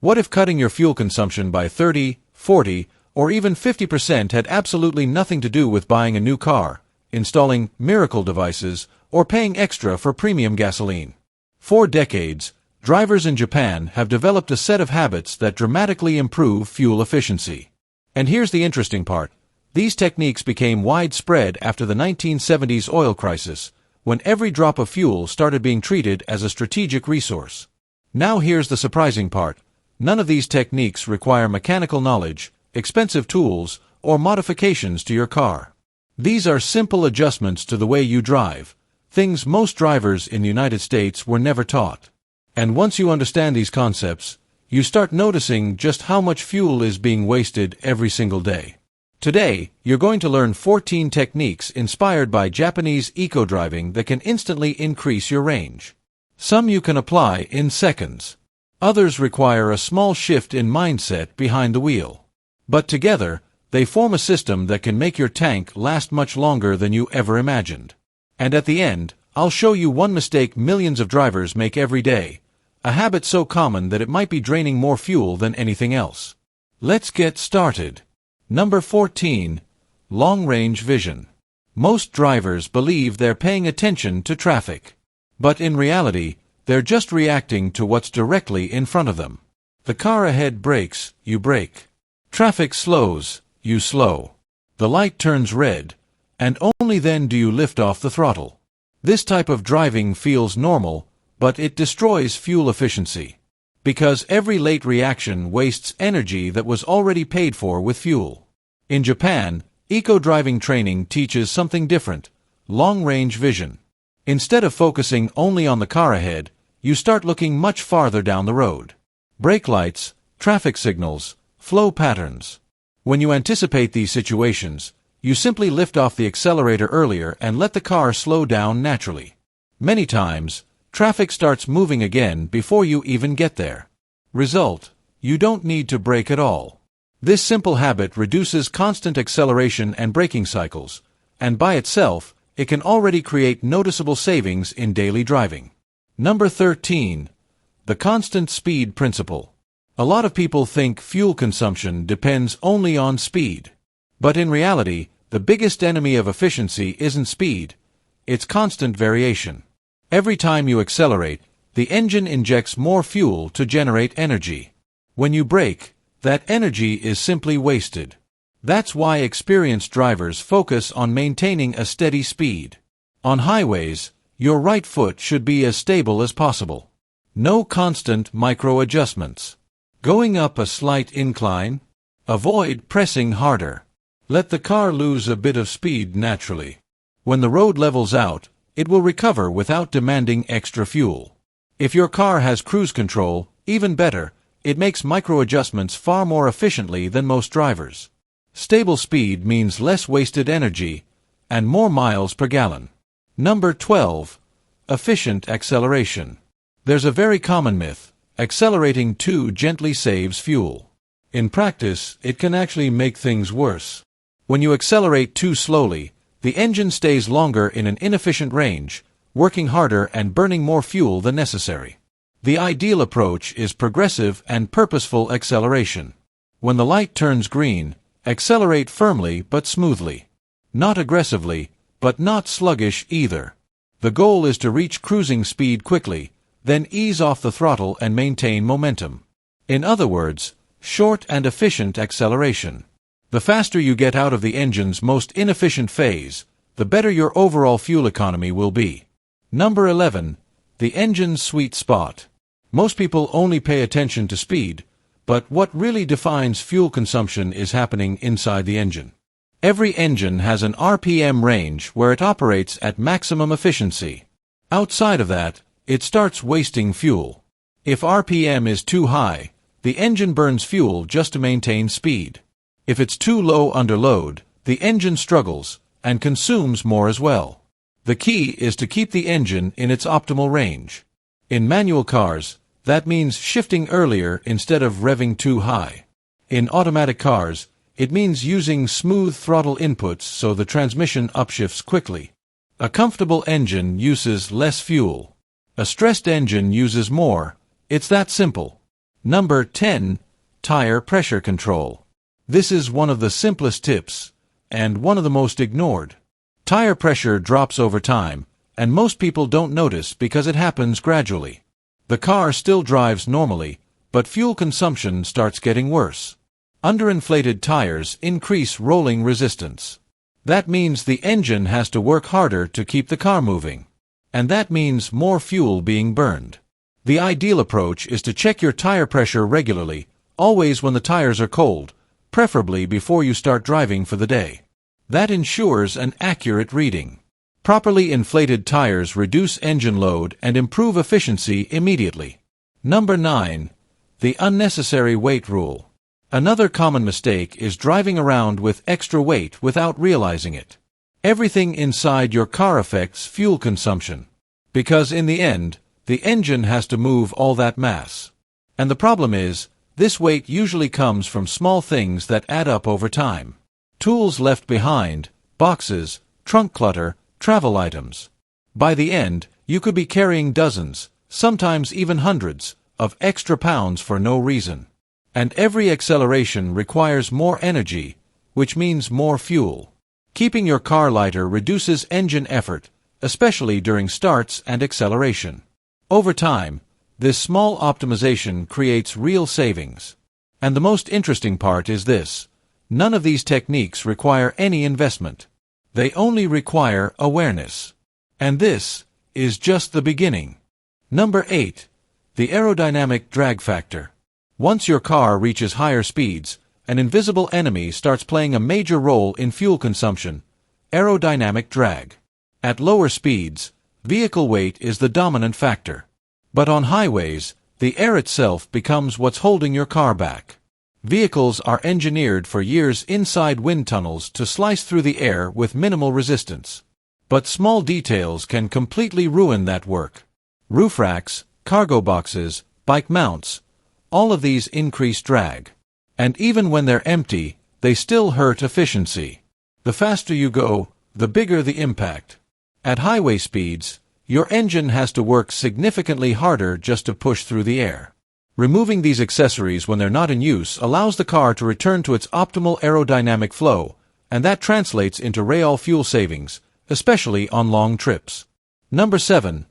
What if cutting your fuel consumption by 30, 40, or even 50% had absolutely nothing to do with buying a new car, installing miracle devices, or paying extra for premium gasoline? For decades, drivers in Japan have developed a set of habits that dramatically improve fuel efficiency. And here's the interesting part. These techniques became widespread after the 1970s oil crisis, when every drop of fuel started being treated as a strategic resource. Now here's the surprising part. None of these techniques require mechanical knowledge, expensive tools, or modifications to your car. These are simple adjustments to the way you drive, things most drivers in the United States were never taught. And once you understand these concepts, you start noticing just how much fuel is being wasted every single day. Today, you're going to learn 14 techniques inspired by Japanese eco-driving that can instantly increase your range. Some you can apply in seconds. Others require a small shift in mindset behind the wheel. But together, they form a system that can make your tank last much longer than you ever imagined. And at the end, I'll show you one mistake millions of drivers make every day, a habit so common that it might be draining more fuel than anything else. Let's get started. Number 14. Long-range vision. Most drivers believe they're paying attention to traffic. But in reality, they're just reacting to what's directly in front of them. The car ahead brakes, you brake. Traffic slows, you slow. The light turns red, and only then do you lift off the throttle. This type of driving feels normal, but it destroys fuel efficiency. Because every late reaction wastes energy that was already paid for with fuel. In Japan, eco-driving training teaches something different: long-range vision. Instead of focusing only on the car ahead, you start looking much farther down the road. Brake lights, traffic signals, flow patterns. When you anticipate these situations, you simply lift off the accelerator earlier and let the car slow down naturally. Many times, traffic starts moving again before you even get there. Result: you don't need to brake at all. This simple habit reduces constant acceleration and braking cycles, and by itself, it can already create noticeable savings in daily driving. Number 13. The constant speed principle. A lot of people think fuel consumption depends only on speed. But in reality, the biggest enemy of efficiency isn't speed, it's constant variation. Every time you accelerate, the engine injects more fuel to generate energy. When you brake, that energy is simply wasted. That's why experienced drivers focus on maintaining a steady speed. On highways, your right foot should be as stable as possible. No constant micro-adjustments. Going up a slight incline? Avoid pressing harder. Let the car lose a bit of speed naturally. When the road levels out, it will recover without demanding extra fuel. If your car has cruise control, even better, it makes micro-adjustments far more efficiently than most drivers. Stable speed means less wasted energy and more miles per gallon. Number 12. Efficient acceleration. There's a very common myth: accelerating too gently saves fuel. In practice, it can actually make things worse. When you accelerate too slowly, the engine stays longer in an inefficient range, working harder and burning more fuel than necessary. The ideal approach is progressive and purposeful acceleration. When the light turns green, accelerate firmly but smoothly. Not aggressively, but not sluggish either. The goal is to reach cruising speed quickly, then ease off the throttle and maintain momentum. In other words, short and efficient acceleration. The faster you get out of the engine's most inefficient phase, the better your overall fuel economy will be. Number 11. The engine's sweet spot. Most people only pay attention to speed, but what really defines fuel consumption is happening inside the engine. Every engine has an RPM range where it operates at maximum efficiency. Outside of that, it starts wasting fuel. If RPM is too high, the engine burns fuel just to maintain speed. If it's too low under load, the engine struggles and consumes more as well. The key is to keep the engine in its optimal range. In manual cars, that means shifting earlier instead of revving too high. In automatic cars, it means using smooth throttle inputs so the transmission upshifts quickly. A comfortable engine uses less fuel. A stressed engine uses more. It's that simple. Number 10. Tire pressure control. This is one of the simplest tips, and one of the most ignored. Tire pressure drops over time, and most people don't notice because it happens gradually. The car still drives normally, but fuel consumption starts getting worse. Underinflated tires increase rolling resistance. That means the engine has to work harder to keep the car moving. And that means more fuel being burned. The ideal approach is to check your tire pressure regularly, always when the tires are cold, preferably before you start driving for the day. That ensures an accurate reading. Properly inflated tires reduce engine load and improve efficiency immediately. Number 9. The unnecessary weight rule. Another common mistake is driving around with extra weight without realizing it. Everything inside your car affects fuel consumption. Because in the end, the engine has to move all that mass. And the problem is, this weight usually comes from small things that add up over time. Tools left behind, boxes, trunk clutter, travel items. By the end, you could be carrying dozens, sometimes even hundreds, of extra pounds for no reason. And every acceleration requires more energy, which means more fuel. Keeping your car lighter reduces engine effort, especially during starts and acceleration. Over time, this small optimization creates real savings. And the most interesting part is this: none of these techniques require any investment. They only require awareness. And this is just the beginning. Number 8. The aerodynamic drag factor. Once your car reaches higher speeds, an invisible enemy starts playing a major role in fuel consumption: aerodynamic drag. At lower speeds, vehicle weight is the dominant factor. But on highways, the air itself becomes what's holding your car back. Vehicles are engineered for years inside wind tunnels to slice through the air with minimal resistance. But small details can completely ruin that work. Roof racks, cargo boxes, bike mounts, all of these increase drag. And even when they're empty, they still hurt efficiency. The faster you go, the bigger the impact. At highway speeds, your engine has to work significantly harder just to push through the air. Removing these accessories when they're not in use allows the car to return to its optimal aerodynamic flow, and that translates into real fuel savings, especially on long trips. Number 7.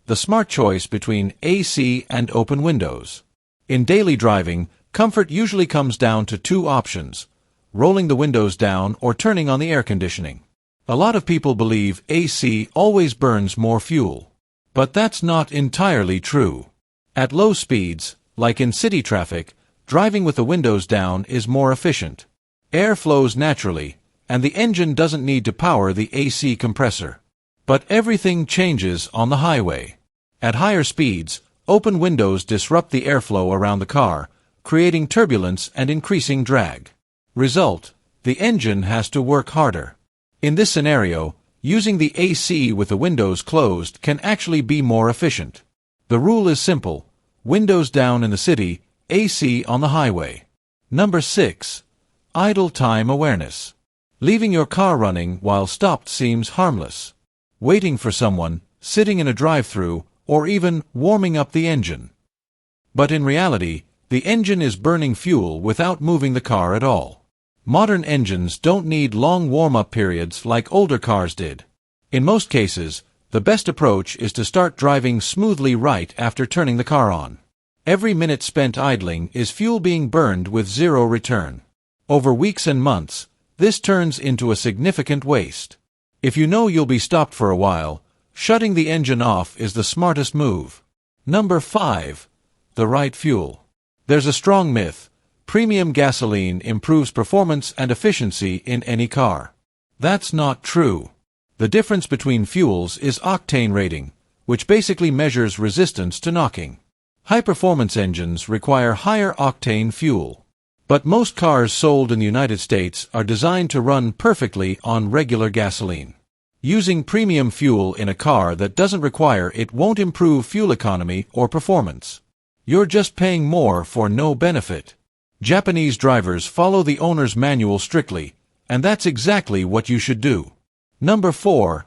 The smart choice between AC and open windows. In daily driving, comfort usually comes down to two options: rolling the windows down or turning on the air conditioning. A lot of people believe AC always burns more fuel. But that's not entirely true. At low speeds, like in city traffic, driving with the windows down is more efficient. Air flows naturally, and the engine doesn't need to power the AC compressor. But everything changes on the highway. At higher speeds, open windows disrupt the airflow around the car, creating turbulence and increasing drag. Result: the engine has to work harder. In this scenario, using the AC with the windows closed can actually be more efficient. The rule is simple: windows down in the city, AC on the highway. Number 6. Idle time awareness. Leaving your car running while stopped seems harmless. Waiting for someone, sitting in a drive-thru, or even warming up the engine. But in reality, the engine is burning fuel without moving the car at all. Modern engines don't need long warm-up periods like older cars did. In most cases, the best approach is to start driving smoothly right after turning the car on. Every minute spent idling is fuel being burned with zero return. Over weeks and months, this turns into a significant waste. If you know you'll be stopped for a while, shutting the engine off is the smartest move. Number 5. The right fuel. There's a strong myth: premium gasoline improves performance and efficiency in any car. That's not true. The difference between fuels is octane rating, which basically measures resistance to knocking. High-performance engines require higher octane fuel. But most cars sold in the United States are designed to run perfectly on regular gasoline. Using premium fuel in a car that doesn't require it won't improve fuel economy or performance. You're just paying more for no benefit. Japanese drivers follow the owner's manual strictly, and that's exactly what you should do. Number 4.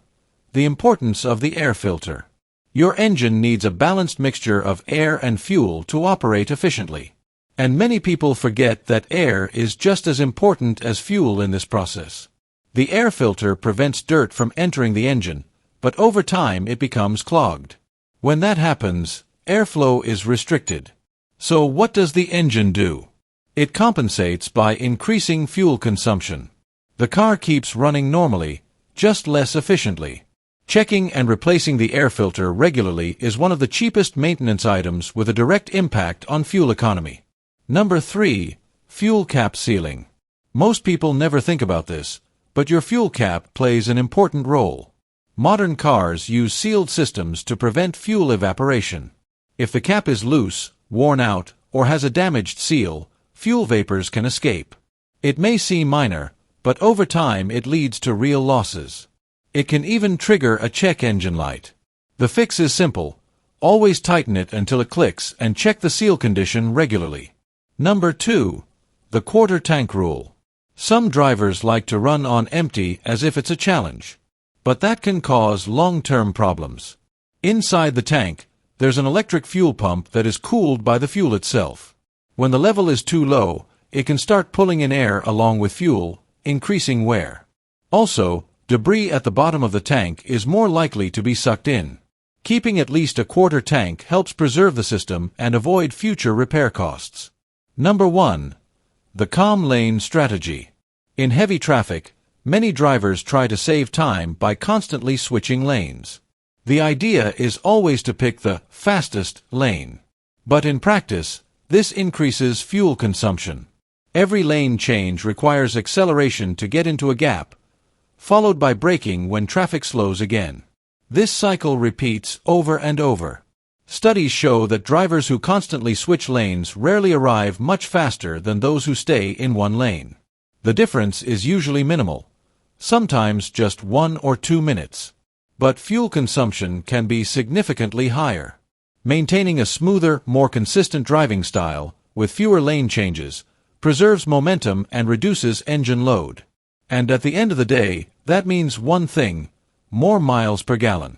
The importance of the air filter. Your engine needs a balanced mixture of air and fuel to operate efficiently. And many people forget that air is just as important as fuel in this process. The air filter prevents dirt from entering the engine, but over time it becomes clogged. When that happens, airflow is restricted. So what does the engine do? It compensates by increasing fuel consumption. The car keeps running normally, just less efficiently. Checking and replacing the air filter regularly is one of the cheapest maintenance items with a direct impact on fuel economy. Number 3. Fuel cap sealing. Most people never think about this, but your fuel cap plays an important role. Modern cars use sealed systems to prevent fuel evaporation. If the cap is loose, worn out, or has a damaged seal, fuel vapors can escape. It may seem minor, but over time it leads to real losses. It can even trigger a check engine light. The fix is simple. Always tighten it until it clicks and check the seal condition regularly. Number 2. The quarter tank rule. Some drivers like to run on empty as if it's a challenge. But that can cause long-term problems. Inside the tank, there's an electric fuel pump that is cooled by the fuel itself. When the level is too low, it can start pulling in air along with fuel, increasing wear. Also, debris at the bottom of the tank is more likely to be sucked in. Keeping at least a quarter tank helps preserve the system and avoid future repair costs. Number 1. The calm lane strategy. In heavy traffic, many drivers try to save time by constantly switching lanes. The idea is always to pick the fastest lane. But in practice, this increases fuel consumption. Every lane change requires acceleration to get into a gap, followed by braking when traffic slows again. This cycle repeats over and over. Studies show that drivers who constantly switch lanes rarely arrive much faster than those who stay in one lane. The difference is usually minimal, sometimes just 1 or 2 minutes. But fuel consumption can be significantly higher. Maintaining a smoother, more consistent driving style, with fewer lane changes, preserves momentum and reduces engine load. And at the end of the day, that means one thing: more miles per gallon.